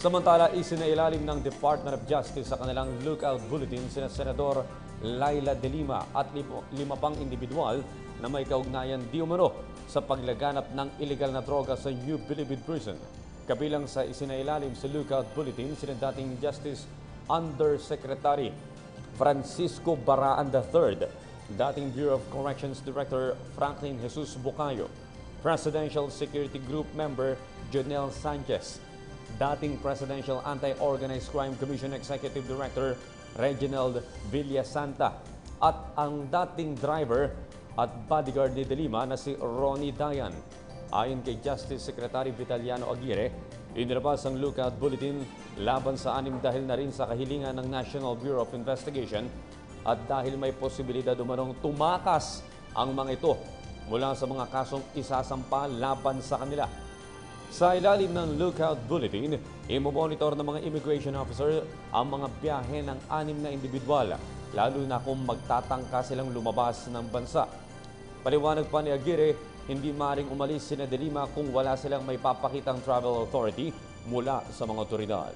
Samantala, isinailalim ng Department of Justice sa kanilang lookout bulletin sina Senador Laila De Lima at lima pang individual na may kaugnayan di umano sa paglaganap ng illegal na droga sa New Bilibid Prison. Kabilang sa isinailalim sa lookout bulletin sina dating Justice Undersecretary Francisco Baraan III, dating Bureau of Corrections Director Franklin Jesus Bucayo, Presidential Security Group member Jonel Sanchez, dating Presidential Anti-Organized Crime Commission Executive Director Reginald Villasanta at ang dating driver at bodyguard ni De Lima na si Ronnie Dayan. Ayon kay Justice Secretary Vitaliano Aguirre, inilabas ang lookout bulletin laban sa anim dahil na rin sa kahilingan ng National Bureau of Investigation at dahil may posibilidad umanong tumakas ang mga ito mula sa mga kasong isasampa laban sa kanila. Sa ilalim ng lookout bulletin, imomonitor ng mga immigration officer ang mga biyahe ng anim na individual, lalo na kung magtatangka silang lumabas ng bansa. Paliwanag pa ni Aguirre, hindi maaaring umalis sina De Lima kung wala silang may papakitang travel authority mula sa mga otoridad.